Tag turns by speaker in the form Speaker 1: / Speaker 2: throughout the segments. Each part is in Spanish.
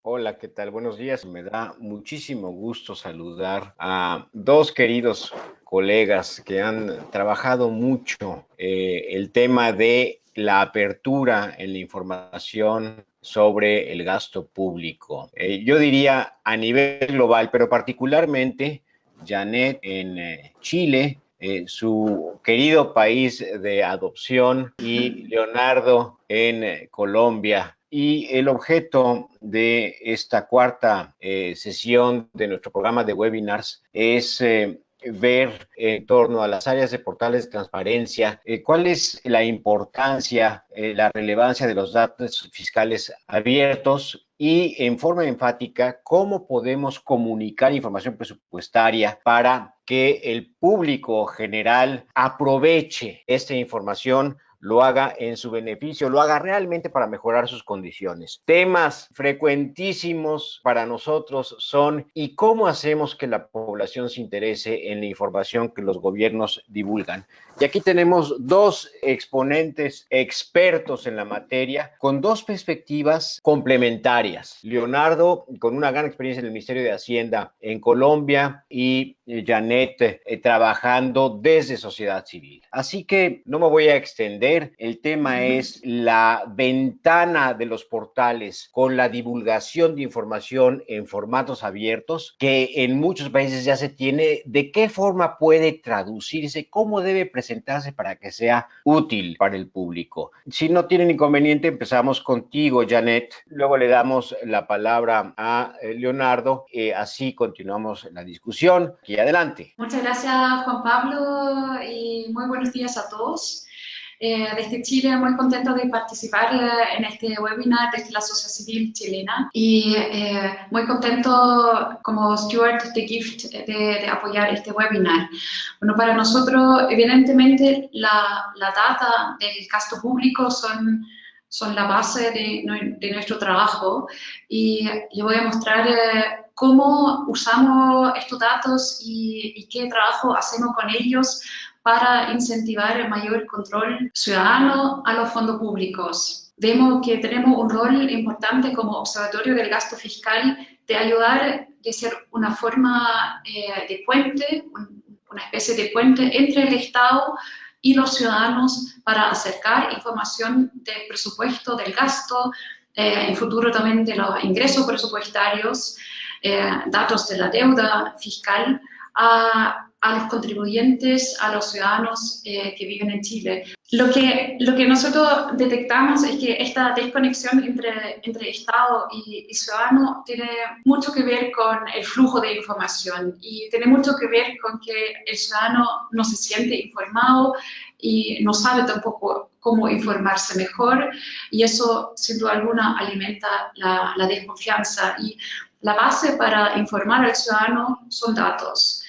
Speaker 1: Hola, ¿qué tal? Buenos días. Me da muchísimo gusto saludar a dos queridos colegas que han trabajado mucho el tema de la apertura en la información sobre el gasto público. Yo diría a nivel global, pero particularmente Janet en Chile, su querido país de adopción, y Leonardo en Colombia. Y el objeto de esta cuarta sesión de nuestro programa de webinars es ver en torno a las áreas de portales de transparencia, cuál es la importancia, la relevancia de los datos fiscales abiertos y en forma enfática cómo podemos comunicar información presupuestaria para que el público general aproveche esta información, lo haga en su beneficio, lo haga realmente para mejorar sus condiciones. Temas frecuentísimos para nosotros son ¿y cómo hacemos que la población se interese en la información que los gobiernos divulgan? Y aquí tenemos dos exponentes expertos en la materia con dos perspectivas complementarias. Leonardo, con una gran experiencia en el Ministerio de Hacienda en Colombia, y Janet trabajando desde sociedad civil. Así que no me voy a extender. El tema es la ventana de los portales con la divulgación de información en formatos abiertos, que en muchos países ya se tiene. ¿De qué forma puede traducirse? ¿Cómo debe presentarse para que sea útil para el público? Si no tienen inconveniente, empezamos contigo, Janet. Luego le damos la palabra a Leonardo. Así continuamos la discusión. Aquí adelante.
Speaker 2: Muchas gracias, Juan Pablo, y muy buenos días a todos. Desde Chile, muy contento de participar en este webinar desde la sociedad civil chilena y muy contento como steward de GIFT de apoyar este webinar. Bueno, para nosotros, evidentemente, la data del gasto público son la base de nuestro trabajo y le voy a mostrar cómo usamos estos datos y qué trabajo hacemos con ellos para incentivar el mayor control ciudadano a los fondos públicos. Vemos que tenemos un rol importante como observatorio del gasto fiscal de ayudar, de ser una forma de puente, una especie de puente entre el Estado y los ciudadanos para acercar información del presupuesto, del gasto, en futuro también de los ingresos presupuestarios, datos de la deuda fiscal a los contribuyentes, a los ciudadanos que viven en Chile. Lo que nosotros detectamos es que esta desconexión entre Estado y ciudadano tiene mucho que ver con el flujo de información y tiene mucho que ver con que el ciudadano no se siente informado y no sabe tampoco cómo informarse mejor, y eso sin duda alguna alimenta la desconfianza. Y la base para informar al ciudadano son datos.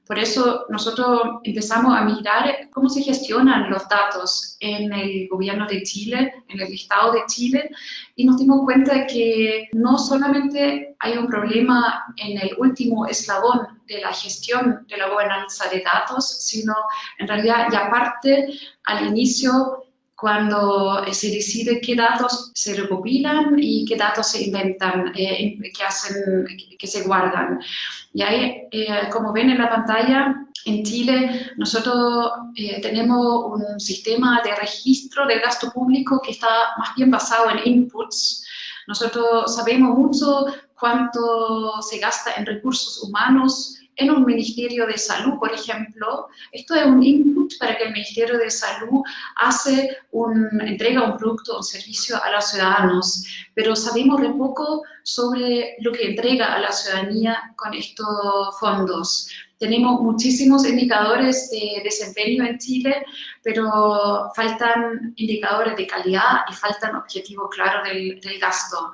Speaker 2: Por eso nosotros empezamos a mirar cómo se gestionan los datos en el gobierno de Chile, en el Estado de Chile, y nos dimos cuenta que no solamente hay un problema en el último eslabón de la gestión de la gobernanza de datos, sino en realidad ya parte al inicio cuando se decide qué datos se recopilan y qué datos se inventan, que se guardan. Y ahí, como ven en la pantalla, en Chile nosotros tenemos un sistema de registro del gasto público que está más bien basado en inputs. Nosotros sabemos mucho cuánto se gasta en recursos humanos en un Ministerio de Salud, por ejemplo. Esto es un input para que el Ministerio de Salud entrega un producto o un servicio a los ciudadanos, pero sabemos re poco sobre lo que entrega a la ciudadanía con estos fondos. Tenemos muchísimos indicadores de desempeño en Chile, pero faltan indicadores de calidad y faltan objetivos claros del gasto.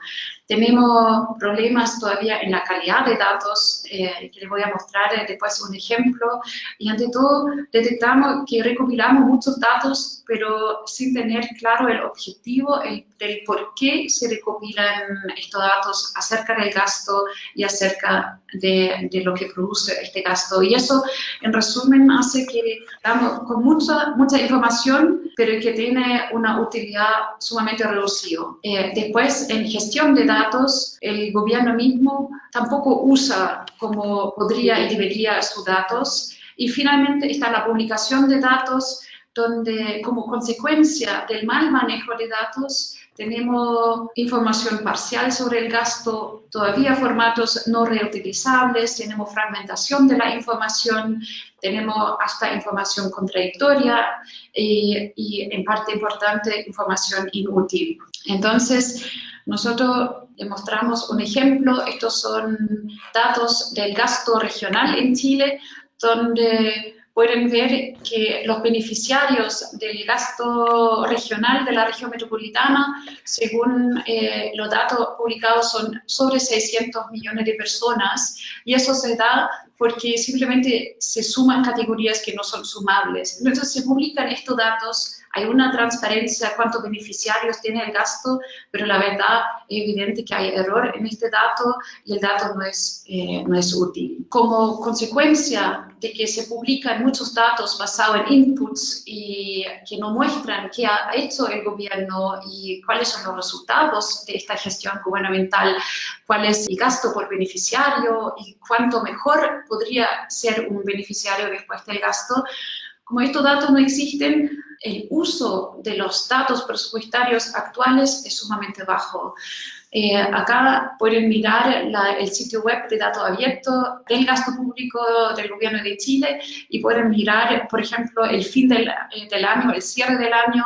Speaker 2: Tenemos problemas todavía en la calidad de datos, que les voy a mostrar después un ejemplo, y ante todo detectamos que recopilamos muchos datos, pero sin tener claro el objetivo, del por qué se recopilan estos datos acerca del gasto y acerca de lo que produce este gasto gasto. Y eso, en resumen, hace que damos con mucha información, pero que tiene una utilidad sumamente reducida. Después, en gestión de datos, el gobierno mismo tampoco usa como podría y debería sus datos. Y finalmente está la publicación de datos, donde como consecuencia del mal manejo de datos tenemos información parcial sobre el gasto, todavía formatos no reutilizables, tenemos fragmentación de la información, tenemos hasta información contradictoria y en parte importante, información inútil. Entonces, nosotros demostramos un ejemplo, estos son datos del gasto regional en Chile, donde pueden ver que los beneficiarios del gasto regional de la región metropolitana, según los datos publicados, son sobre 600 millones de personas, y eso se da porque simplemente se suman categorías que no son sumables. Entonces se publican estos datos, hay una transparencia de cuántos beneficiarios tiene el gasto, pero la verdad es evidente que hay error en este dato y el dato no es útil. Como consecuencia de que se publican muchos datos basados en inputs y que no muestran qué ha hecho el gobierno y cuáles son los resultados de esta gestión gubernamental, cuál es el gasto por beneficiario y cuánto mejor podría ser un beneficiario después del gasto. Como estos datos no existen, el uso de los datos presupuestarios actuales es sumamente bajo. Acá pueden mirar el sitio web de datos abiertos del gasto público del gobierno de Chile y pueden mirar, por ejemplo, el fin del año, el cierre del año.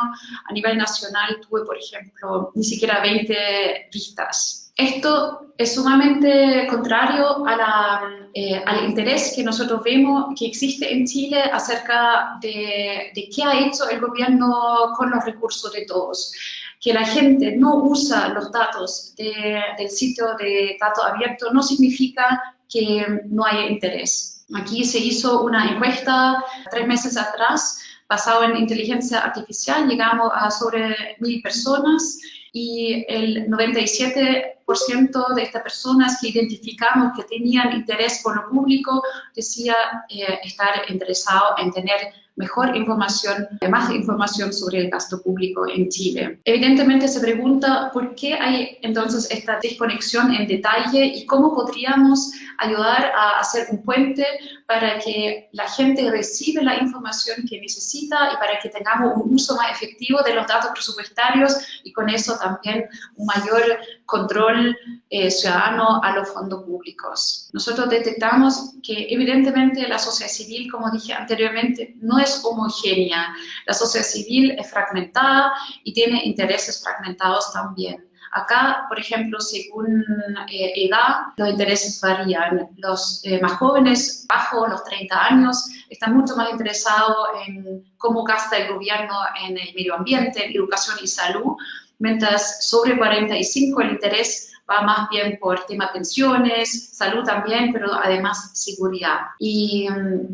Speaker 2: A nivel nacional tuve, por ejemplo, ni siquiera 20 vistas. Esto es sumamente contrario al interés que nosotros vemos que existe en Chile acerca de qué ha hecho el gobierno con los recursos de todos. Que la gente no usa los datos del sitio de datos abiertos no significa que no haya interés. Aquí se hizo una encuesta 3 meses atrás basada en inteligencia artificial, llegamos a sobre 1000 personas y el 97% de estas personas que identificamos que tenían interés por lo público decía estar interesado en tener mejor información, más información sobre el gasto público en Chile. Evidentemente se pregunta por qué hay entonces esta desconexión en detalle y cómo podríamos ayudar a hacer un puente para que la gente reciba la información que necesita y para que tengamos un uso más efectivo de los datos presupuestarios y con eso también un mayor control ciudadano a los fondos públicos. Nosotros detectamos que evidentemente la sociedad civil, como dije anteriormente, no es homogénea. La sociedad civil es fragmentada y tiene intereses fragmentados también. Acá, por ejemplo, según edad, los intereses varían. Los más jóvenes, bajo los 30 años, están mucho más interesados en cómo gasta el gobierno en el medio ambiente, en educación y salud, mientras sobre 45 el interés va más bien por tema pensiones, salud también, pero además seguridad. Y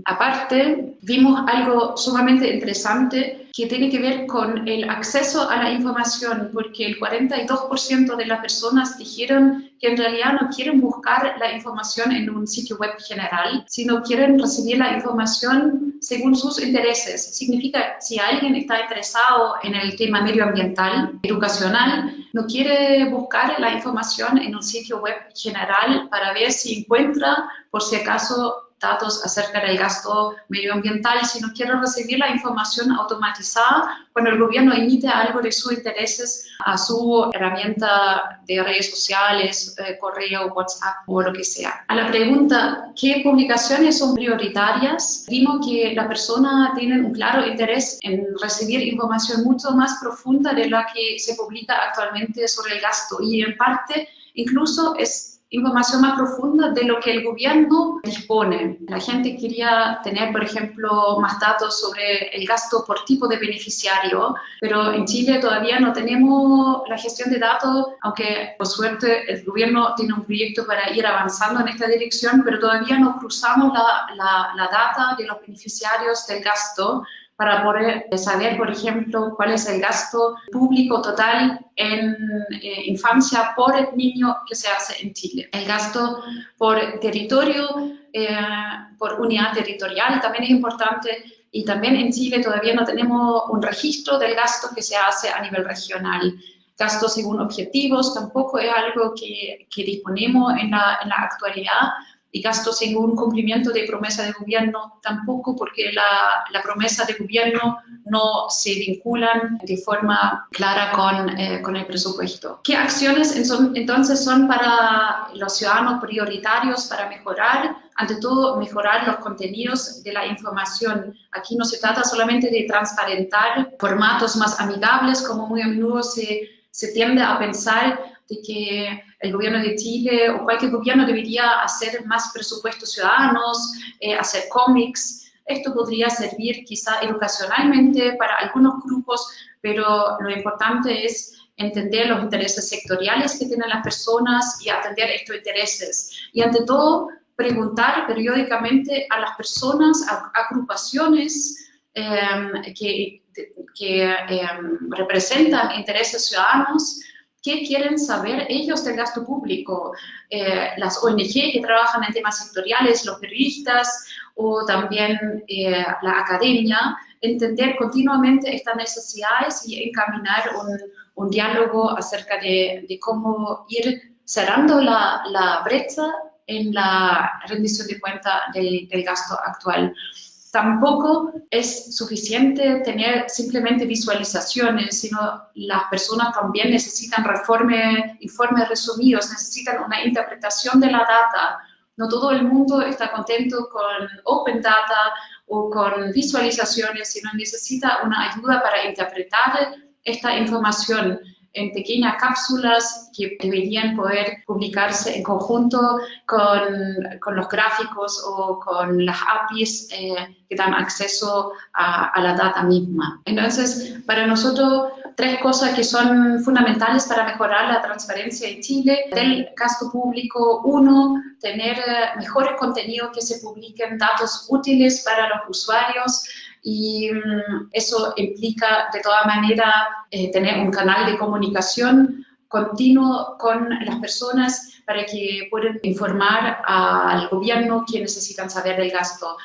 Speaker 2: aparte, vimos algo sumamente interesante que tiene que ver con el acceso a la información, porque el 42% de las personas dijeron que en realidad no quieren buscar la información en un sitio web general, sino quieren recibir la información según sus intereses. Significa, si alguien está interesado en el tema medioambiental, educacional, no quiere buscar la información en un sitio web general para ver si encuentra, por si acaso, datos acerca del gasto medioambiental, sino quiere recibir la información automatizada cuando el gobierno emite algo de sus intereses a su herramienta de redes sociales, correo, WhatsApp o lo que sea. A la pregunta, ¿qué publicaciones son prioritarias? Vimos que las personas tienen un claro interés en recibir información mucho más profunda de la que se publica actualmente sobre el gasto y en parte incluso es información más profunda de lo que el gobierno dispone. La gente quería tener, por ejemplo, más datos sobre el gasto por tipo de beneficiario, pero en Chile todavía no tenemos la gestión de datos, aunque por suerte el gobierno tiene un proyecto para ir avanzando en esta dirección, pero todavía no cruzamos la data de los beneficiarios del gasto para poder saber, por ejemplo, cuál es el gasto público total en infancia por niño que se hace en Chile. El gasto por territorio, por unidad territorial también es importante, y también en Chile todavía no tenemos un registro del gasto que se hace a nivel regional. Gasto según objetivos tampoco es algo que disponemos en la actualidad, y gasto según cumplimiento de promesa de gobierno tampoco, porque la promesa de gobierno no se vinculan de forma clara con el presupuesto. ¿Qué acciones entonces son para los ciudadanos prioritarios para mejorar? Ante todo, mejorar los contenidos de la información. Aquí no se trata solamente de transparentar formatos más amigables, como muy a menudo se tiende a pensar de que el gobierno de Chile o cualquier gobierno debería hacer más presupuestos ciudadanos, hacer cómics. Esto podría servir quizá educacionalmente para algunos grupos, pero lo importante es entender los intereses sectoriales que tienen las personas y atender estos intereses. Y ante todo, preguntar periódicamente a las personas, a agrupaciones que representan intereses ciudadanos, ¿qué quieren saber ellos del gasto público? Las ONG que trabajan en temas sectoriales, los periodistas o también la academia, entender continuamente estas necesidades y encaminar un diálogo acerca de cómo ir cerrando la brecha en la rendición de cuenta del gasto actual. Tampoco es suficiente tener simplemente visualizaciones, sino las personas también necesitan informes resumidos, necesitan una interpretación de la data. No todo el mundo está contento con Open Data o con visualizaciones, sino necesita una ayuda para interpretar esta información en pequeñas cápsulas que deberían poder publicarse en conjunto con los gráficos o con las APIs que dan acceso a la data misma. Entonces, para nosotros, 3 cosas que son fundamentales para mejorar la transparencia en Chile del gasto público. 1, tener mejores contenidos que se publiquen, datos útiles para los usuarios, y eso implica de toda manera tener un canal de comunicación continuo con las personas para que puedan informar al gobierno que necesitan saber del gasto.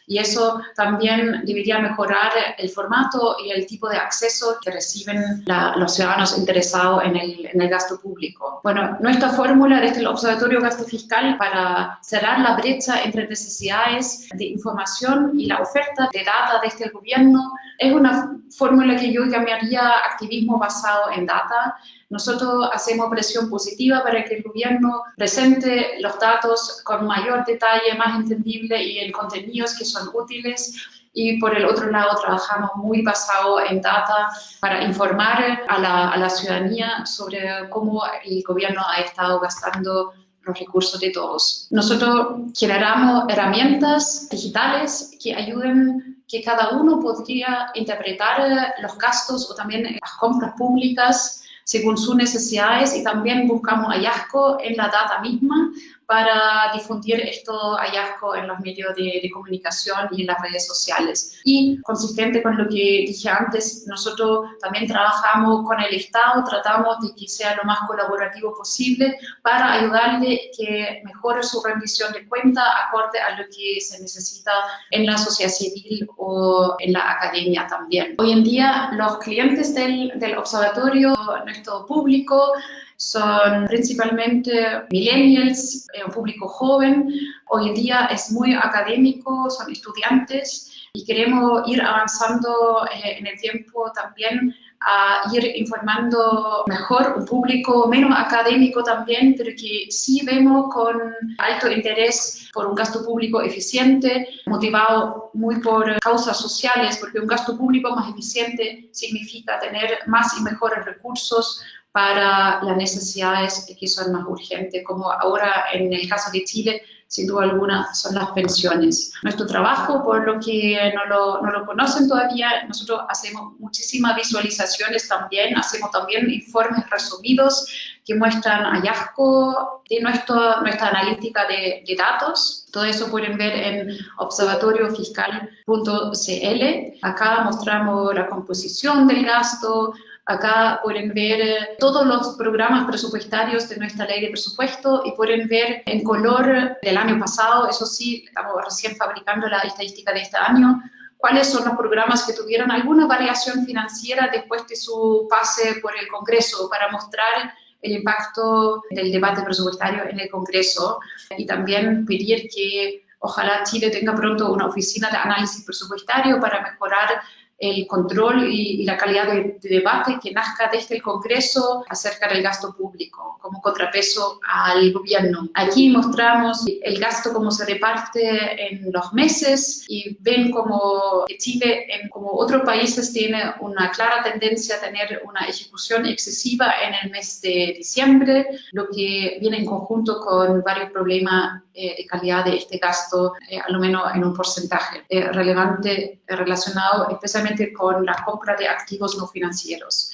Speaker 2: Y eso también debería mejorar el formato y el tipo de acceso que reciben los ciudadanos interesados en el gasto público. Bueno, nuestra fórmula desde el Observatorio Gasto Fiscal para cerrar la brecha entre necesidades de información y la oferta de data desde el gobierno es una fórmula que yo llamaría activismo basado en data. Nosotros hacemos presión positiva para que el gobierno presente los datos con mayor detalle, más entendible y en contenidos que son útiles. Y por el otro lado trabajamos muy basado en data para informar a la ciudadanía sobre cómo el gobierno ha estado gastando los recursos de todos. Nosotros generamos herramientas digitales que ayuden que cada uno podría interpretar los gastos o también las compras públicas según sus necesidades, y también buscamos hallazgos en la data misma para difundir estos hallazgos en los medios de comunicación y en las redes sociales. Y consistente con lo que dije antes, nosotros también trabajamos con el Estado, tratamos de que sea lo más colaborativo posible para ayudarle que mejore su rendición de cuenta acorde a lo que se necesita en la sociedad civil o en la academia también. Hoy en día los clientes del observatorio, nuestro público, son principalmente millennials, un público joven. Hoy en día es muy académico, son estudiantes, y queremos ir avanzando en el tiempo también a ir informando mejor un público menos académico también, pero que sí vemos con alto interés por un gasto público eficiente, motivado muy por causas sociales, porque un gasto público más eficiente significa tener más y mejores recursos para las necesidades que son más urgentes, como ahora en el caso de Chile sin duda alguna, son las pensiones. Nuestro trabajo, por lo que no lo conocen todavía, nosotros hacemos muchísimas visualizaciones también, hacemos también informes resumidos que muestran hallazgos de nuestra analítica de datos. Todo eso pueden ver en observatoriofiscal.cl. Acá mostramos la composición del gasto. Acá pueden ver todos los programas presupuestarios de nuestra ley de presupuesto y pueden ver en color del año pasado, eso sí, estamos recién fabricando la estadística de este año, cuáles son los programas que tuvieron alguna variación financiera después de su pase por el Congreso, para mostrar el impacto del debate presupuestario en el Congreso, y también pedir que ojalá Chile tenga pronto una oficina de análisis presupuestario para mejorar el control y la calidad de debate que nazca desde el Congreso acerca del gasto público como contrapeso al gobierno. Aquí mostramos el gasto, cómo se reparte en los meses, y ven como Chile, como otros países, tiene una clara tendencia a tener una ejecución excesiva en el mes de diciembre, lo que viene en conjunto con varios problemas de calidad de este gasto, a lo menos en un porcentaje relevante relacionado especialmente con la compra de activos no financieros.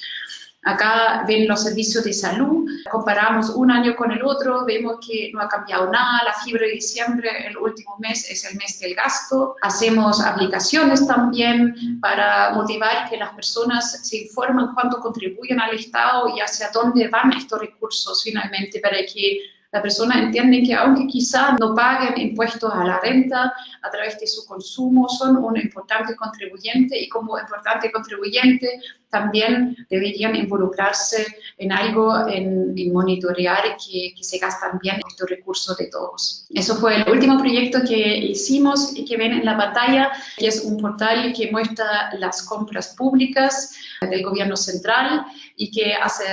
Speaker 2: Acá ven los servicios de salud, comparamos un año con el otro, vemos que no ha cambiado nada, la fiebre de diciembre, el último mes es el mes del gasto. Hacemos aplicaciones también para motivar que las personas se informen cuánto contribuyen al Estado y hacia dónde van estos recursos finalmente, para que la persona entiende que aunque quizá no paguen impuestos a la renta, a través de su consumo son un importante contribuyente, y como importante contribuyente también deberían involucrarse en algo, en monitorear que se gastan bien estos recursos de todos. Eso fue el último proyecto que hicimos y que ven en la pantalla, que es un portal que muestra las compras públicas del gobierno central y que hace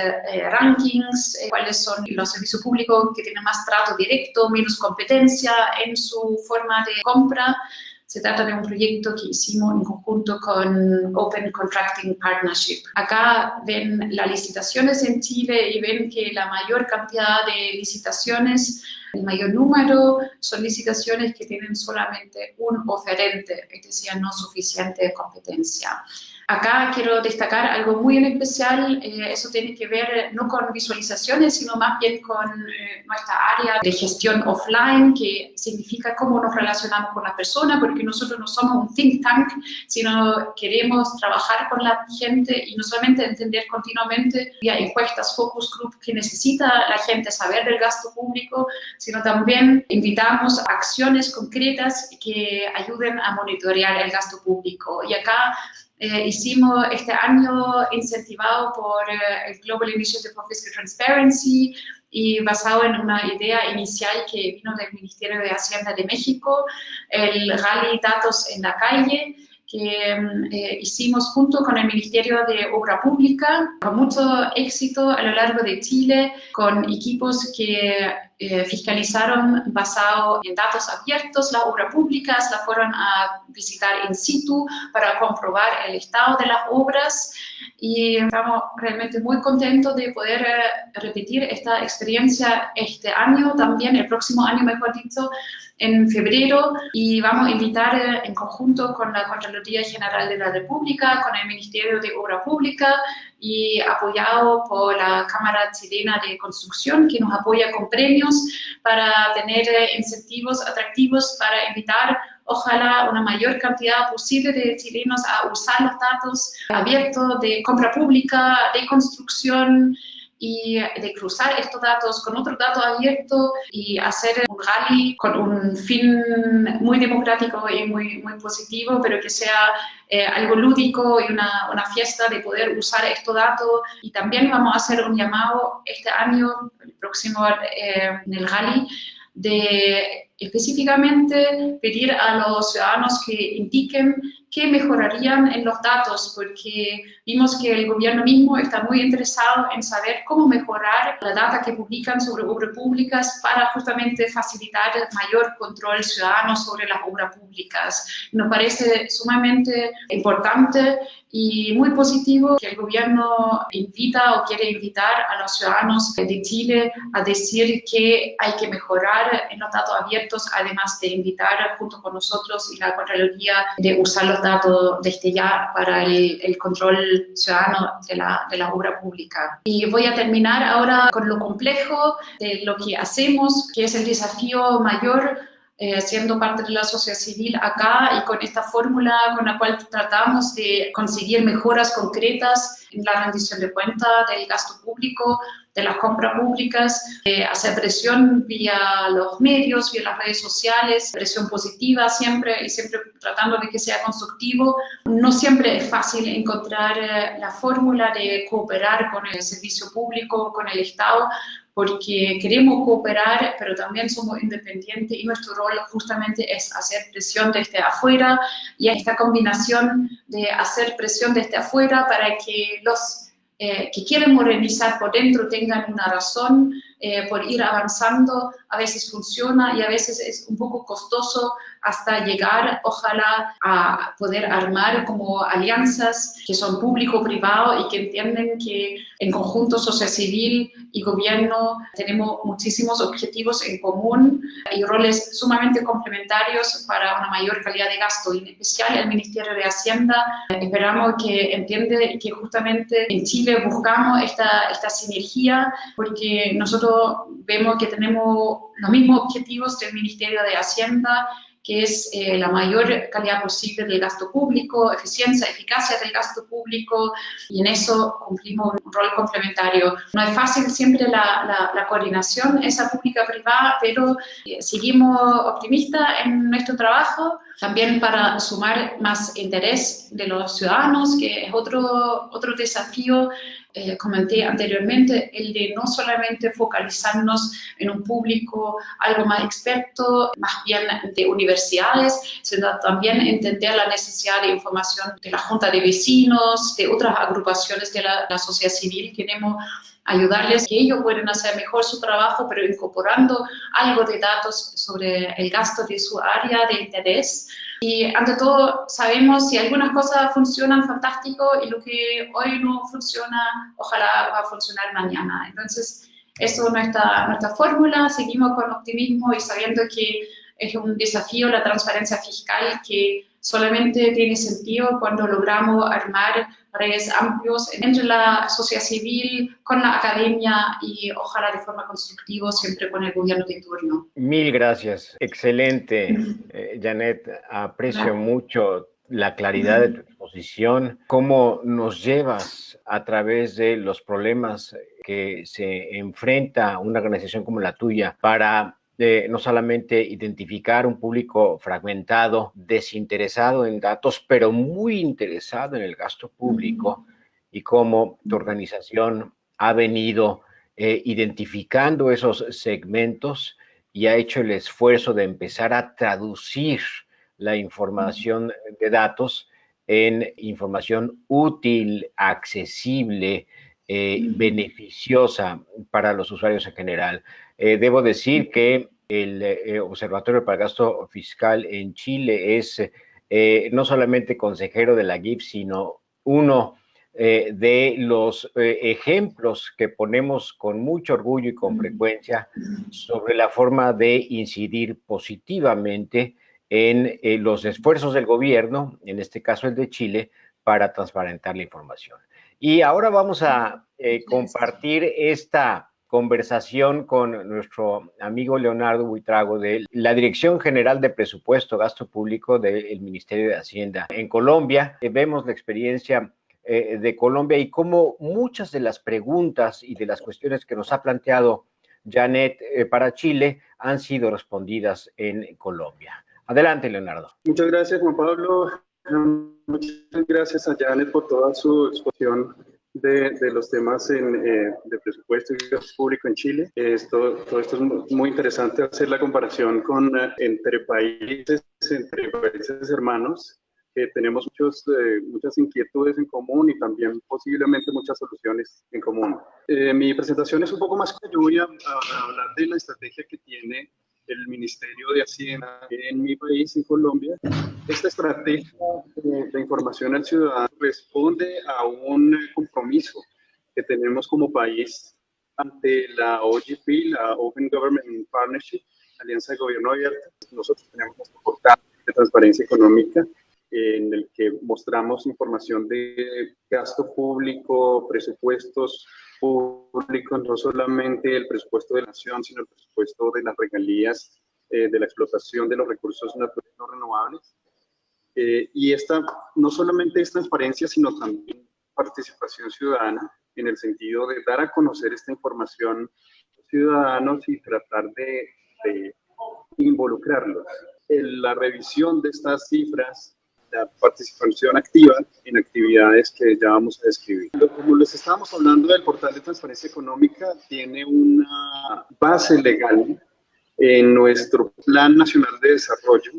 Speaker 2: rankings, cuáles son los servicios públicos que tienen más trato directo, menos competencia en su forma de compra. Se trata de un proyecto que hicimos en conjunto con Open Contracting Partnership. Acá ven las licitaciones en Chile y ven que la mayor cantidad de licitaciones, el mayor número, son licitaciones que tienen solamente un oferente, es decir, no suficiente competencia. Acá quiero destacar algo muy en especial, eso tiene que ver no con visualizaciones, sino más bien con nuestra área de gestión offline, que significa cómo nos relacionamos con la persona, porque nosotros no somos un think tank, sino queremos trabajar con la gente y no solamente entender continuamente vía encuestas, focus group, que necesita la gente saber del gasto público, sino también invitamos a acciones concretas que ayuden a monitorear el gasto público. Y acá hicimos este año, incentivado por el Global Initiative for Fiscal Transparency y basado en una idea inicial que vino del Ministerio de Hacienda de México, el Rally Datos en la Calle, que hicimos junto con el Ministerio de Obra Pública, con mucho éxito a lo largo de Chile, con equipos que fiscalizaron basado en datos abiertos las obras públicas, la fueron a visitar in situ para comprobar el estado de las obras, y estamos realmente muy contentos de poder repetir esta experiencia este año, también el próximo año, mejor dicho, en febrero, y vamos a invitar en conjunto con la Contraloría General de la República, con el Ministerio de Obra Pública y apoyado por la Cámara Chilena de Construcción, que nos apoya con premios para tener incentivos atractivos para invitar, ojalá, una mayor cantidad posible de chilenos a usar los datos abiertos de compra pública, de construcción, y de cruzar estos datos con otros datos abiertos y hacer un rally con un fin muy democrático y muy positivo, pero que sea algo lúdico y una fiesta de poder usar estos datos. Y también vamos a hacer un llamado este año, el próximo, en el rally, de específicamente pedir a los ciudadanos que indiquen qué mejorarían en los datos, porque vimos que el gobierno mismo está muy interesado en saber cómo mejorar la data que publican sobre obras públicas para justamente facilitar mayor control ciudadano sobre las obras públicas. Nos parece sumamente importante y muy positivo que el gobierno invita o quiere invitar a los ciudadanos de Chile a decir que hay que mejorar en los datos abiertos abiertos, además de invitar junto con nosotros y la Contraloría de usar los datos desde ya para el control ciudadano de la obra pública. Y voy a terminar ahora con lo complejo de lo que hacemos, que es el desafío mayor siendo parte de la sociedad civil acá y con esta fórmula con la cual tratamos de conseguir mejoras concretas en la rendición de cuentas del gasto público, de las compras públicas, hacer presión vía los medios, vía las redes sociales, presión positiva siempre y siempre tratando de que sea constructivo. No siempre es fácil encontrar la fórmula de cooperar con el servicio público, con el Estado, porque queremos cooperar, pero también somos independientes y nuestro rol justamente es hacer presión desde afuera y esta combinación de hacer presión desde afuera para que los que quieren modernizar por dentro tengan una razón por ir avanzando, a veces funciona y a veces es un poco costoso hasta llegar, ojalá, a poder armar como alianzas que son público-privado y que entienden que en conjunto sociedad civil y gobierno tenemos muchísimos objetivos en común y roles sumamente complementarios para una mayor calidad de gasto, y en especial el Ministerio de Hacienda. Esperamos que entiende que justamente en Chile buscamos esta sinergia porque nosotros vemos que tenemos los mismos objetivos del Ministerio de Hacienda, que es la mayor calidad posible del gasto público, eficiencia, eficacia del gasto público, y en eso cumplimos un rol complementario. No es fácil siempre la coordinación, esa pública-privada, pero seguimos optimistas en nuestro trabajo, también para sumar más interés de los ciudadanos, que es otro desafío. Comenté anteriormente, el de no solamente focalizarnos en un público algo más experto, más bien de universidades, sino también entender la necesidad de información de la Junta de Vecinos, de otras agrupaciones de la sociedad civil. Queremos ayudarles, que ellos pueden hacer mejor su trabajo, pero incorporando algo de datos sobre el gasto de su área de interés. Y ante todo, sabemos si algunas cosas funcionan fantástico y lo que hoy no funciona, ojalá va a funcionar mañana. Entonces, eso es nuestra fórmula. Seguimos con optimismo y sabiendo que es un desafío la transparencia fiscal que solamente tiene sentido cuando logramos armar redes amplios entre la sociedad civil, con la academia y ojalá de forma constructiva siempre con el gobierno de turno.
Speaker 1: Mil gracias. Excelente, Janet. Aprecio mucho la claridad de tu exposición, cómo nos llevas a través de los problemas que se enfrenta una organización como la tuya para no solamente identificar un público fragmentado, desinteresado en datos, pero muy interesado en el gasto público, y cómo tu organización ha venido identificando esos segmentos y ha hecho el esfuerzo de empezar a traducir la información de datos en información útil, accesible, beneficiosa para los usuarios en general. Debo decir que el Observatorio para el Gasto Fiscal en Chile es no solamente consejero de la GIF, sino uno de los ejemplos que ponemos con mucho orgullo y con frecuencia sobre la forma de incidir positivamente en los esfuerzos del gobierno, en este caso el de Chile, para transparentar la información. Y ahora vamos a compartir esta conversación con nuestro amigo Leonardo Buitrago de la Dirección General de Presupuesto Gasto Público del Ministerio de Hacienda en Colombia. Vemos la experiencia de Colombia y cómo muchas de las preguntas y de las cuestiones que nos ha planteado Janet para Chile han sido respondidas en Colombia. Adelante, Leonardo.
Speaker 3: Muchas gracias, Juan Pablo. Muchas gracias a Janet por toda su exposición de los temas de presupuesto y gasto público en Chile. Todo esto es muy interesante, hacer la comparación entre países hermanos, que tenemos muchas inquietudes en común y también posiblemente muchas soluciones en común. Mi presentación es un poco más que yo voy a hablar de la estrategia que tiene el Ministerio de Hacienda en mi país, en Colombia. Esta estrategia de información al ciudadano responde a un compromiso que tenemos como país ante la OGP, la Open Government Partnership, Alianza de Gobierno Abierto. Nosotros tenemos nuestro portal de transparencia económica en el que mostramos información de gasto público, presupuestos públicos, no solamente el presupuesto de la nación, sino el presupuesto de las regalías de la explotación de los recursos naturales no renovables. Y esta no solamente es transparencia, sino también participación ciudadana, en el sentido de dar a conocer esta información a los ciudadanos y tratar de involucrarlos. La revisión de estas cifras, la participación activa en actividades que ya vamos a describir. Como les estábamos hablando, del portal de transparencia económica tiene una base legal en nuestro Plan Nacional de Desarrollo.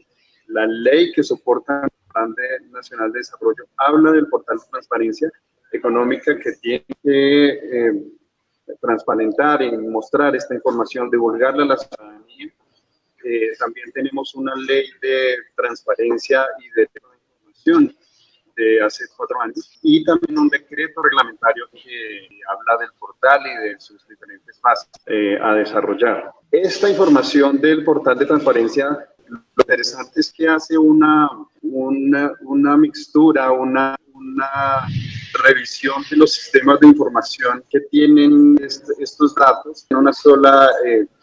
Speaker 3: La ley que soporta el Plan Nacional de Desarrollo habla del portal de transparencia económica que tiene que transparentar y mostrar esta información, divulgarla a la ciudadanía. También tenemos una ley de transparencia y de información de hace 4 años y también un decreto reglamentario que habla del portal y de sus diferentes fases a desarrollar. Esta información del portal de transparencia, lo interesante es que hace una mixtura, una revisión de los sistemas de información que tienen estos datos en una sola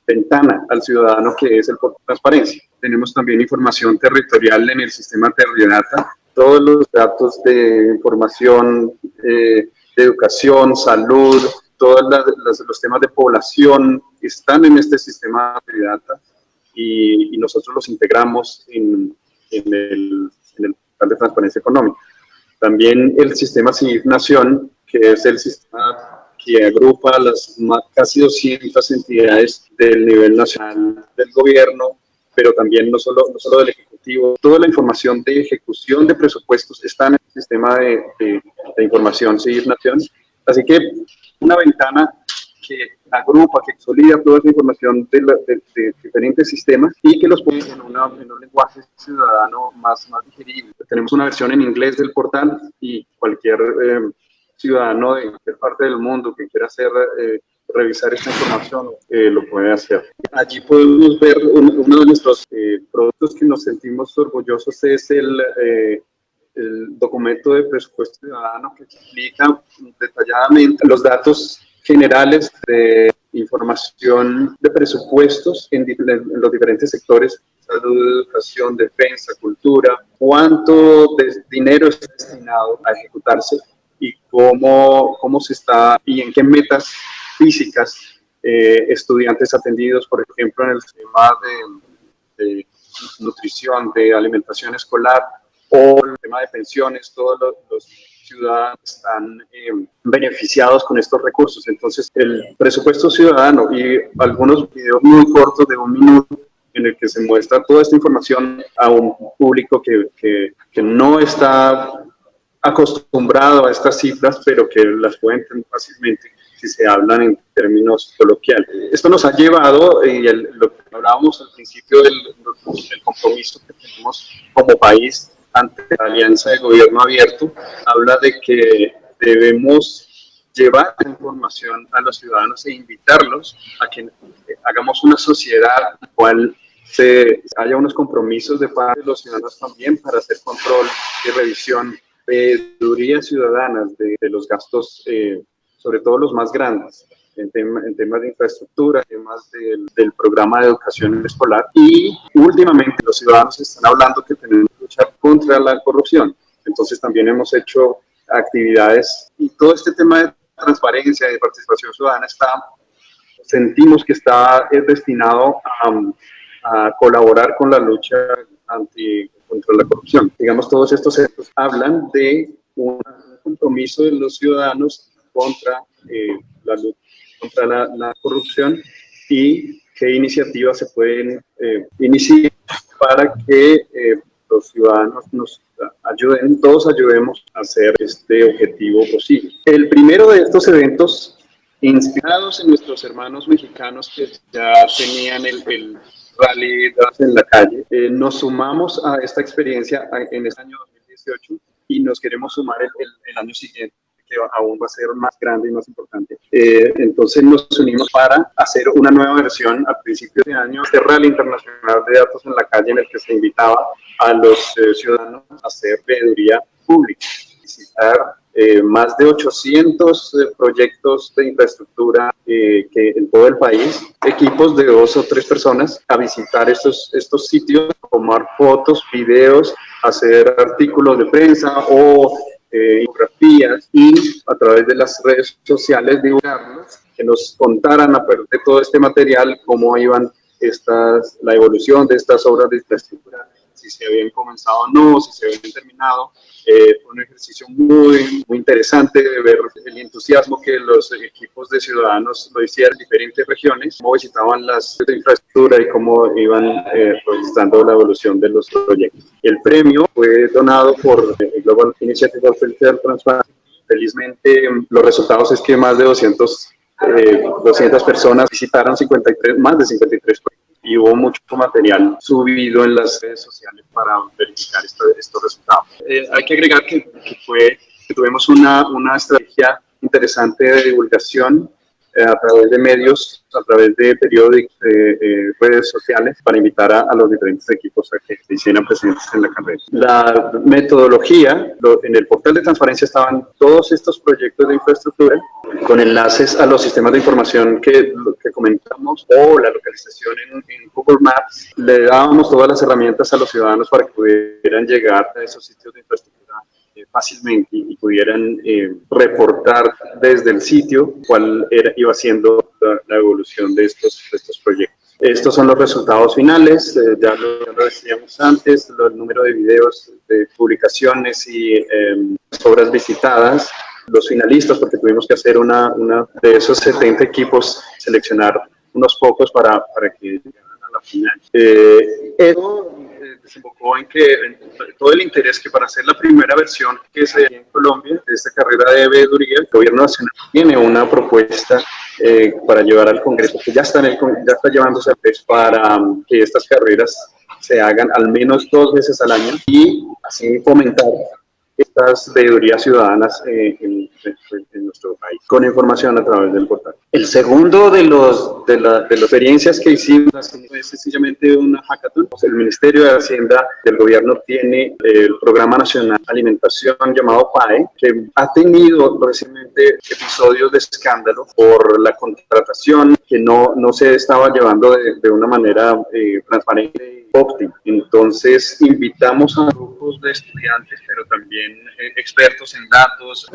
Speaker 3: ventana al ciudadano, que es el portal de transparencia. Tenemos también información territorial en el sistema Terridata, todos los datos de información de educación, salud, todos los temas de población están en este sistema Terridata y nosotros los integramos en el portal de transparencia económica. También el sistema Civil Nación, que es el sistema que agrupa las casi 200 entidades del nivel nacional del gobierno, pero también no solo del Ejecutivo. Toda la información de ejecución de presupuestos está en el sistema de información Civil Nación. Así que una ventana que agrupa, que consolida toda esa información de diferentes sistemas y que los pone en un lenguaje ciudadano más digerible. Tenemos una versión en inglés del portal y cualquier ciudadano de cualquier parte del mundo que quiera revisar esta información lo puede hacer. Allí podemos ver uno de nuestros productos que nos sentimos orgullosos, es el documento de presupuesto ciudadano, que explica detalladamente los datos generales de información de presupuestos en los diferentes sectores: salud, educación, defensa, cultura, cuánto dinero está destinado a ejecutarse y cómo se está y en qué metas físicas estudiantes atendidos, por ejemplo, en el tema de nutrición, de alimentación escolar, o el tema de pensiones. Todos los ciudadanos están beneficiados con estos recursos. Entonces, el presupuesto ciudadano y algunos videos muy cortos de 1 minuto en el que se muestra toda esta información a un público que no está acostumbrado a estas cifras, pero que las puede entender fácilmente si se hablan en términos coloquiales. Esto nos ha llevado, y lo que hablábamos al principio del compromiso que tenemos como país ante la Alianza de Gobierno Abierto, habla de que debemos llevar la información a los ciudadanos e invitarlos a que hagamos una sociedad en la cual haya unos compromisos de parte de los ciudadanos también para hacer control y revisión, veedurías ciudadanas de los gastos, sobre todo los más grandes, en temas de infraestructura, temas del programa de educación escolar. Y últimamente los ciudadanos están hablando que tenemos que luchar contra la corrupción. Entonces también hemos hecho actividades, y todo este tema de transparencia y de participación ciudadana sentimos que está destinado a colaborar con la lucha contra la corrupción. Digamos, todos estos hechos hablan de un compromiso de los ciudadanos contra la lucha contra la corrupción, y qué iniciativas se pueden iniciar para que los ciudadanos nos ayuden, todos ayudemos a hacer este objetivo posible. El primero de estos eventos, inspirados en nuestros hermanos mexicanos que ya tenían el rally en la calle, nos sumamos a esta experiencia en este año 2018 y nos queremos sumar el año siguiente. que aún va a ser más grande y más importante. Entonces nos unimos para hacer una nueva versión a principios de año, este Rally Internacional de Datos en la Calle, en el que se invitaba a los ciudadanos a hacer veeduría pública, visitar más de 800 proyectos de infraestructura que en todo el país, equipos de 2 o 3 personas a visitar estos sitios, tomar fotos, videos, hacer artículos de prensa o infografías y a través de las redes sociales divulgarlos, que nos contaran a partir de todo este material cómo iban la evolución de estas obras de infraestructura, si se habían comenzado o no, si se habían terminado. Fue un ejercicio muy interesante de ver el entusiasmo que los equipos de ciudadanos lo hicieron en diferentes regiones, cómo visitaban las de infraestructura y cómo iban registrando la evolución de los proyectos. El premio fue donado por el Global Initiative of Health Transparency. Felizmente, los resultados es que más de 200 personas visitaron más de 53 proyectos. Y hubo mucho material subido en las redes sociales para verificar estos resultados. Hay que agregar que tuvimos una estrategia interesante de divulgación a través de medios, a través de periódicos, redes sociales, para invitar a los diferentes equipos a que se hicieran presentes en la carrera. La metodología, en el portal de transparencia estaban todos estos proyectos de infraestructura con enlaces a los sistemas de información que comentamos o la localización en Google Maps. Le dábamos todas las herramientas a los ciudadanos para que pudieran llegar a esos sitios de infraestructura fácilmente y pudieran reportar desde el sitio cuál iba siendo la evolución de estos proyectos. Estos son los resultados finales, ya lo decíamos antes, el número de videos, de publicaciones y obras visitadas, los finalistas, porque tuvimos que hacer de esos 70 equipos, seleccionar unos pocos para que llegaran a la final. Eso desembocó en todo el interés que para hacer la primera versión que se dio en Colombia de esta carrera de veeduría, el gobierno nacional tiene una propuesta para llevar al Congreso, que ya está llevándose a peso, para que estas carreras se hagan al menos 2 veces al año y así fomentar estas veedurías ciudadanas en nuestro país, con información a través del portal. El segundo de las experiencias que hicimos es sencillamente una hackathon. El Ministerio de Hacienda del Gobierno tiene el Programa Nacional de Alimentación llamado PAE, que ha tenido recientemente episodios de escándalo por la contratación que no se estaba llevando de una manera transparente y óptima. Entonces invitamos a grupos de estudiantes, pero también expertos en datos,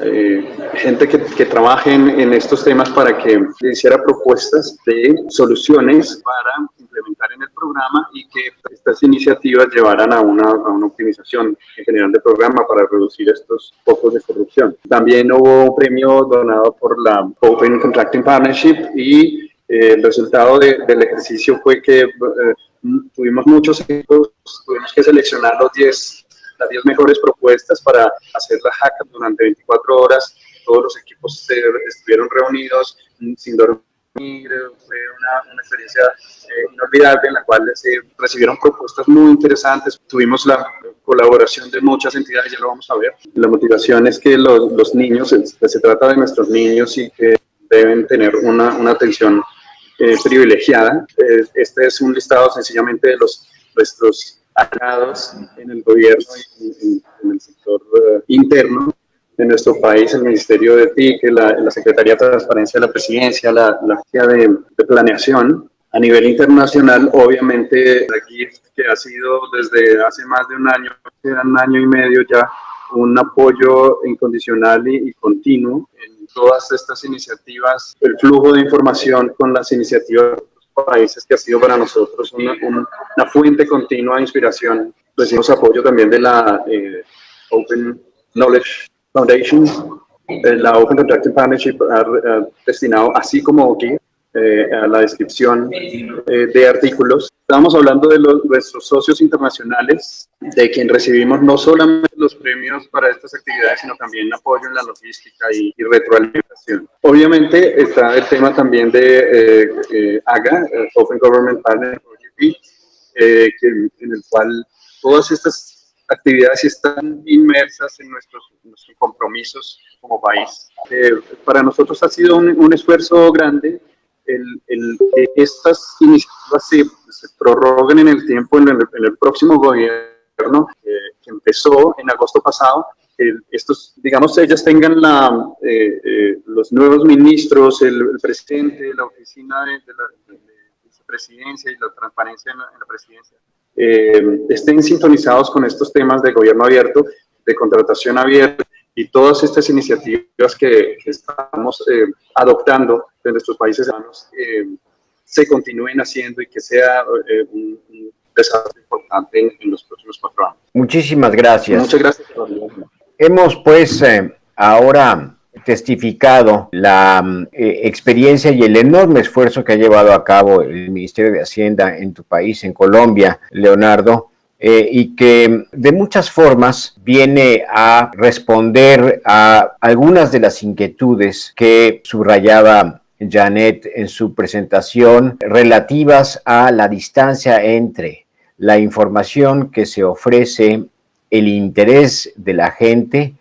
Speaker 3: gente que trabaje en estos temas para que hiciera propuestas de soluciones para implementar en el programa y que estas iniciativas llevaran a una optimización en general del programa para reducir estos focos de corrupción. También hubo un premio donado por la Open Contracting Partnership y el resultado del ejercicio fue que tuvimos muchos equipos, tuvimos que seleccionar las 10 mejores propuestas para hacer la hackathon durante 24 horas. Todos los equipos estuvieron reunidos sin dormir. Fue una experiencia inolvidable en la cual se recibieron propuestas muy interesantes. Tuvimos la colaboración de muchas entidades, ya lo vamos a ver. La motivación es que los niños, se trata de nuestros niños y que deben tener una atención privilegiada. Este es un listado sencillamente de nuestros aliados en el gobierno y en el sector interno de nuestro país, el Ministerio de TIC, la Secretaría de Transparencia de la Presidencia, la Agencia de Planeación. A nivel internacional, obviamente, aquí que ha sido desde hace más de un año y medio ya, un apoyo incondicional y continuo en todas estas iniciativas, el flujo de información con las iniciativas de otros países, que ha sido para nosotros una fuente continua de inspiración. Recibimos apoyo también de la Open Knowledge Foundation. La Open Contracting Partnership ha destinado, así como aquí, a la descripción de artículos. Estamos hablando de nuestros socios internacionales, de quien recibimos no solamente los premios para estas actividades, sino también apoyo en la logística y retroalimentación. Obviamente está el tema también de AGA, Open Government Partner, OGP, en el cual todas estas actividades sí están inmersas en nuestros compromisos como país. Para nosotros ha sido un esfuerzo grande que estas iniciativas se prorroguen en el tiempo en el próximo gobierno que empezó en agosto pasado. Estos, digamos, ellas tengan los nuevos ministros, el presidente, la oficina de la vicepresidencia y la transparencia en la presidencia, estén sintonizados con estos temas de gobierno abierto, de contratación abierta y todas estas iniciativas que estamos adoptando en nuestros países hermanos se continúen haciendo y que sea un desarrollo importante en los próximos 4 años.
Speaker 1: Muchísimas gracias.
Speaker 3: Muchas gracias.
Speaker 1: Hemos pues ahora testificado la experiencia y el enorme esfuerzo que ha llevado a cabo el Ministerio de Hacienda en tu país, en Colombia, Leonardo, y que de muchas formas viene a responder a algunas de las inquietudes que subrayaba Janet en su presentación relativas a la distancia entre la información que se ofrece, el interés de la gente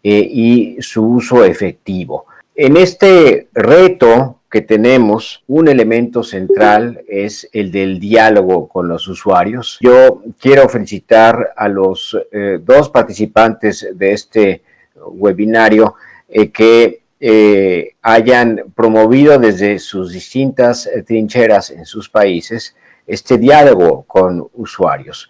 Speaker 1: y su uso efectivo. En este reto que tenemos, un elemento central es el del diálogo con los usuarios. Yo quiero felicitar a los 2 participantes de este webinario que hayan promovido desde sus distintas trincheras en sus países este diálogo con usuarios.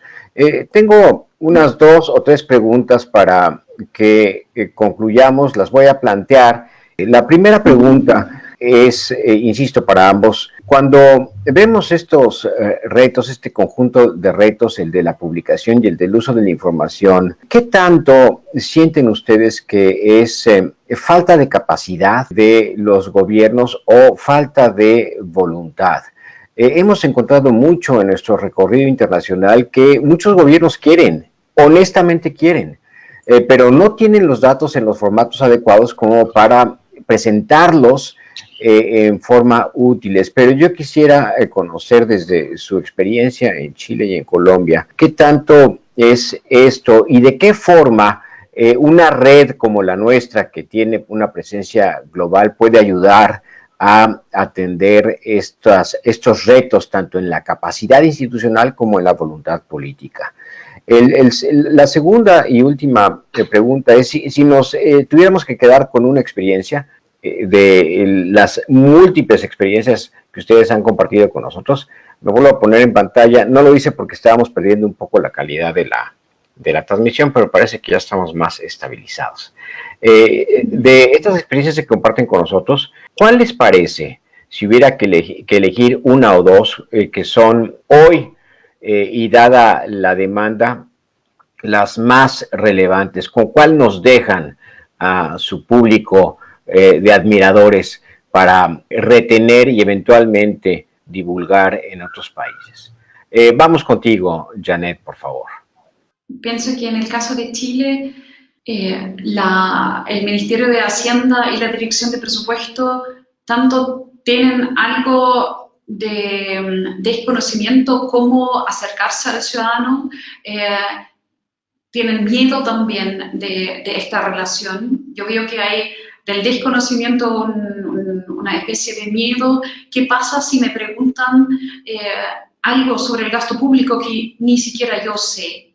Speaker 1: Tengo unas 2 o 3 preguntas para que concluyamos, las voy a plantear. La primera pregunta es, insisto, para ambos, cuando vemos estos retos, este conjunto de retos, el de la publicación y el del uso de la información, ¿qué tanto sienten ustedes que es falta de capacidad de los gobiernos o falta de voluntad? Hemos encontrado mucho en nuestro recorrido internacional que muchos gobiernos quieren, honestamente quieren, pero no tienen los datos en los formatos adecuados como para presentarlos en forma útiles. Pero yo quisiera conocer desde su experiencia en Chile y en Colombia, ¿qué tanto es esto y de qué forma una red como la nuestra, que tiene una presencia global, puede ayudar a atender estos retos tanto en la capacidad institucional como en la voluntad política? La segunda y última pregunta es si nos tuviéramos que quedar con una experiencia de las múltiples experiencias que ustedes han compartido con nosotros. Me vuelvo a poner en pantalla, no lo hice porque estábamos perdiendo un poco la calidad de la transmisión, pero parece que ya estamos más estabilizados. De estas experiencias que se comparten con nosotros, ¿cuál les parece, si hubiera que elegir una o dos, que son hoy y dada la demanda, las más relevantes? ¿Con cuál nos dejan a su público de admiradores para retener y eventualmente divulgar en otros países? Vamos contigo, Janet, por favor.
Speaker 2: Pienso que en el caso de Chile, el Ministerio de Hacienda y la Dirección de Presupuesto tanto tienen algo de desconocimiento cómo acercarse al ciudadano, tienen miedo también de esta relación. Yo veo que hay del desconocimiento una especie de miedo. ¿Qué pasa si me preguntan algo sobre el gasto público que ni siquiera yo sé?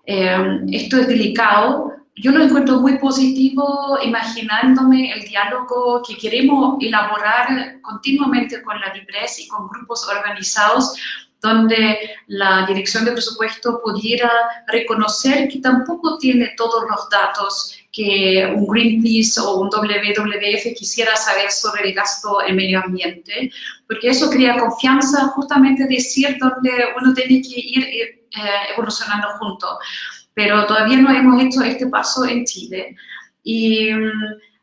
Speaker 2: Esto es delicado. Yo lo encuentro muy positivo, imaginándome el diálogo que queremos elaborar continuamente con la DIPRES y con grupos organizados, donde la Dirección de Presupuesto pudiera reconocer que tampoco tiene todos los datos que un Greenpeace o un WWF quisiera saber sobre el gasto en medio ambiente, porque eso crea confianza, justamente decir dónde uno tiene que ir evolucionando juntos. Pero todavía no hemos hecho este paso en Chile. Y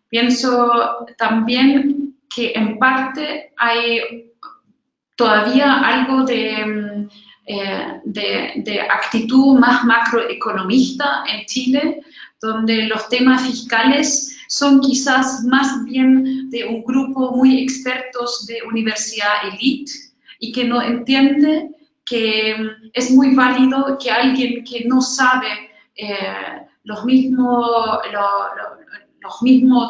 Speaker 2: pienso también que en parte hay todavía algo de actitud más macroeconomista en Chile, donde los temas fiscales son quizás más bien de un grupo muy expertos de universidad elite y que no entiende que es muy válido que alguien que no sabe los mismos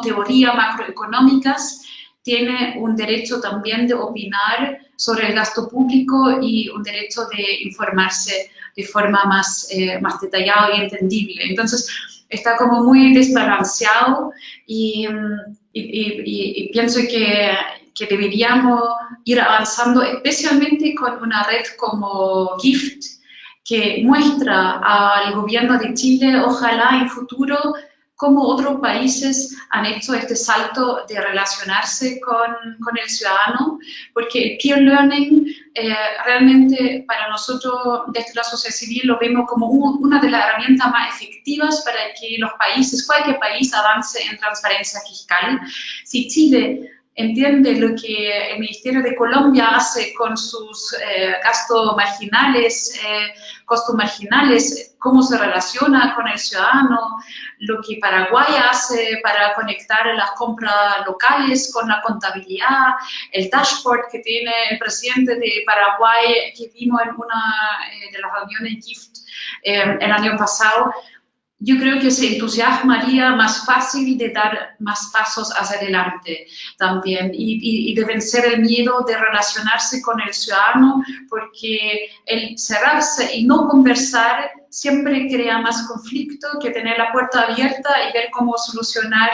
Speaker 2: teorías macroeconómicas, tiene un derecho también de opinar sobre el gasto público y un derecho de informarse de forma más detallada y entendible. Entonces, está como muy desbalanceado y pienso que deberíamos ir avanzando, especialmente con una red como GIFT, que muestra al gobierno de Chile, ojalá en futuro, cómo otros países han hecho este salto de relacionarse con el ciudadano, porque el peer learning realmente para nosotros desde la sociedad civil lo vemos como una de las herramientas más efectivas para que los países, cualquier país, avance en transparencia fiscal. Si Chile entiende lo que el Ministerio de Colombia hace con sus gastos marginales, costos marginales, cómo se relaciona con el ciudadano, lo que Paraguay hace para conectar las compras locales con la contabilidad, el dashboard que tiene el presidente de Paraguay, que vimos en una de las reuniones GIFT el año pasado. Yo creo que se entusiasmaría más fácil de dar más pasos hacia adelante también y de vencer el miedo de relacionarse con el ciudadano, porque el cerrarse y no conversar siempre crea más conflicto que tener la puerta abierta y ver cómo solucionar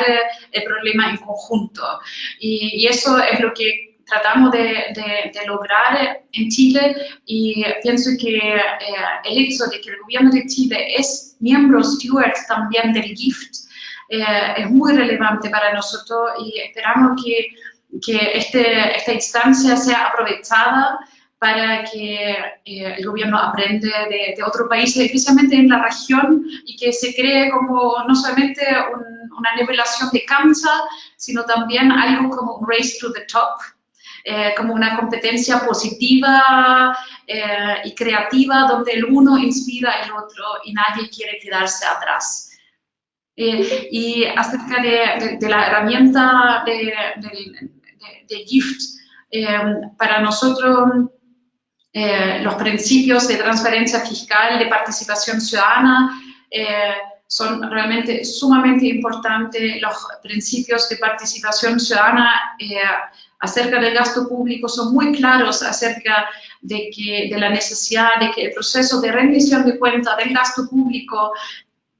Speaker 2: el problema en conjunto. Y eso es lo que tratamos de lograr en Chile, y pienso que el hecho de que el gobierno de Chile es miembro steward también del GIFT es muy relevante para nosotros, y esperamos que esta instancia sea aprovechada para que el gobierno aprenda de otros países, especialmente en la región, y que se cree como no solamente una nivelación de cancha, sino también algo como un race to the top, como una competencia positiva y creativa, donde el uno inspira al otro y nadie quiere quedarse atrás. Y acerca de la herramienta de GIFT, para nosotros los principios de transparencia fiscal, de participación ciudadana, son realmente sumamente importantes. Los principios de participación ciudadana acerca del gasto público son muy claros acerca de la necesidad de que el proceso de rendición de cuenta del gasto público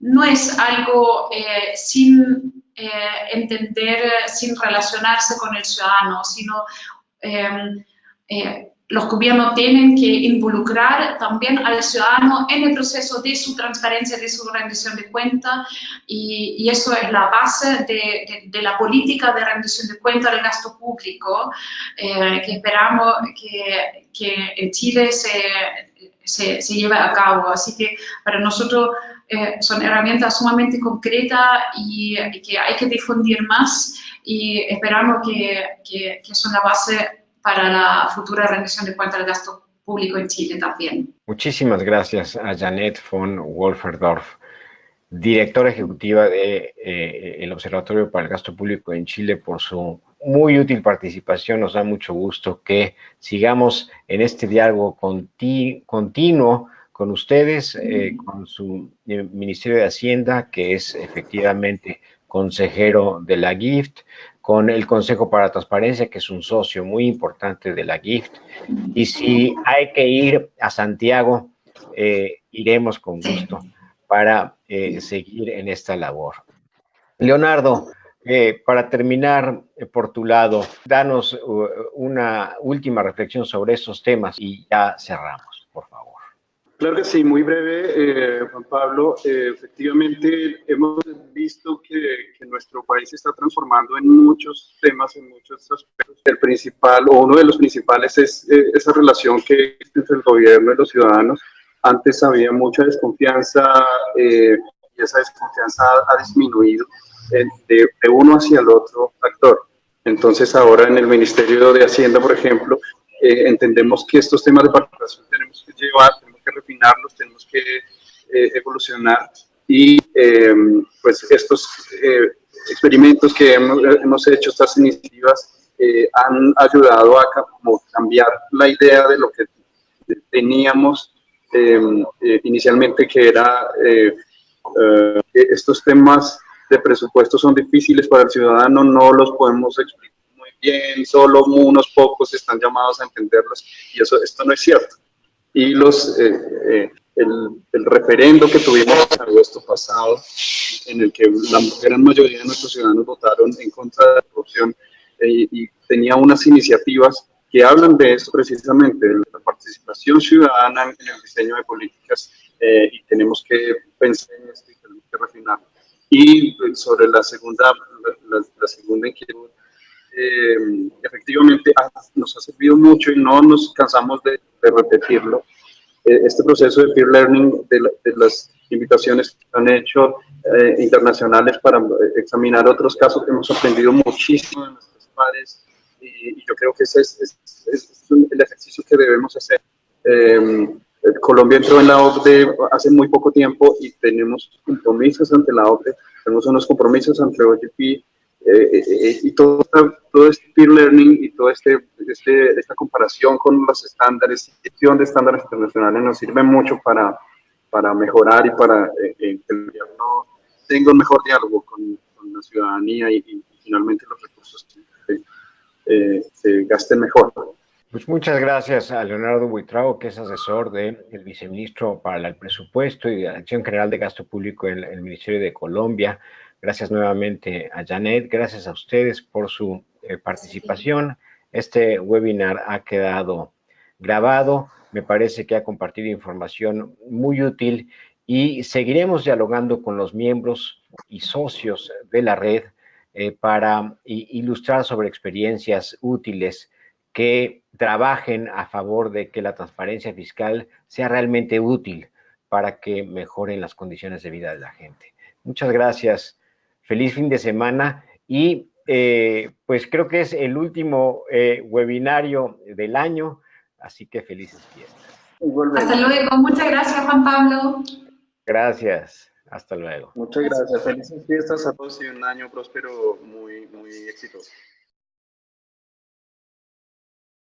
Speaker 2: no es algo sin entender, sin relacionarse con el ciudadano, sino los gobiernos tienen que involucrar también al ciudadano en el proceso de su transparencia, de su rendición de cuenta, y eso es la base de la política de rendición de cuenta del gasto público, que esperamos que en Chile se lleve a cabo. Así que para nosotros son herramientas sumamente concretas y que hay que difundir más, y esperamos que son la base para la futura rendición de cuentas del gasto público en Chile también.
Speaker 1: Muchísimas gracias a Janet von Wolferdorf, directora ejecutiva del Observatorio para el Gasto Público en Chile, por su muy útil participación. Nos da mucho gusto que sigamos en este diálogo continuo con ustedes, con su Ministerio de Hacienda, que es efectivamente consejero de la GIFT, con el Consejo para la Transparencia, que es un socio muy importante de la GIFT. Y si hay que ir a Santiago, iremos con gusto para seguir en esta labor. Leonardo, para terminar por tu lado, danos una última reflexión sobre estos temas y ya cerramos, por favor.
Speaker 3: Claro que sí, muy breve, Juan Pablo. Efectivamente, hemos visto que nuestro país se está transformando en muchos temas, en muchos aspectos. El principal, o uno de los principales, es esa relación que existe entre el gobierno y los ciudadanos. Antes había mucha desconfianza y esa desconfianza ha disminuido de uno hacia el otro actor. Entonces, ahora en el Ministerio de Hacienda, por ejemplo, entendemos que estos temas de participación tenemos que llevar, tenemos que refinarlos, tenemos que evolucionar, y pues estos experimentos que hemos hecho, estas iniciativas, han ayudado a como cambiar la idea de lo que teníamos inicialmente, que era estos temas de presupuesto son difíciles para el ciudadano, no los podemos explicar muy bien, solo unos pocos están llamados a entenderlos, y esto no es cierto. Y el referendo que tuvimos en agosto pasado, en el que la gran mayoría de nuestros ciudadanos votaron en contra de la corrupción, y tenía unas iniciativas que hablan de eso precisamente, de la participación ciudadana en el diseño de políticas, y tenemos que pensar en esto y tenemos que refinar. Y sobre la segunda inquietud, efectivamente nos ha servido mucho y no nos cansamos de repetirlo. Este proceso de peer learning, de las invitaciones que han hecho internacionales para examinar otros casos, que hemos aprendido muchísimo de nuestros pares, y yo creo que ese es el ejercicio que debemos hacer. Colombia entró en la OCDE hace muy poco tiempo y tenemos compromisos ante la OCDE, tenemos unos compromisos ante OGP, y todo este peer learning y toda esta comparación con los estándares, gestión de estándares internacionales nos sirve mucho para mejorar y para que el gobierno tenga un mejor diálogo con la ciudadanía y finalmente los recursos se gasten mejor.
Speaker 1: Pues muchas gracias a Leonardo Buitrago, que es asesor del viceministro para el presupuesto y la Dirección General de Gasto Público en el Ministerio de Colombia. Gracias nuevamente a Janet, gracias a ustedes por su participación. Este webinar ha quedado grabado, me parece que ha compartido información muy útil y seguiremos dialogando con los miembros y socios de la red para ilustrar sobre experiencias útiles que trabajen a favor de que la transparencia fiscal sea realmente útil para que mejoren las condiciones de vida de la gente. Muchas gracias, feliz fin de semana y pues creo que es el último webinario del año, así que felices fiestas.
Speaker 2: Hasta luego, muchas gracias Juan Pablo.
Speaker 1: Gracias, hasta luego.
Speaker 3: Muchas gracias, felices fiestas a todos y un año próspero muy, muy exitoso.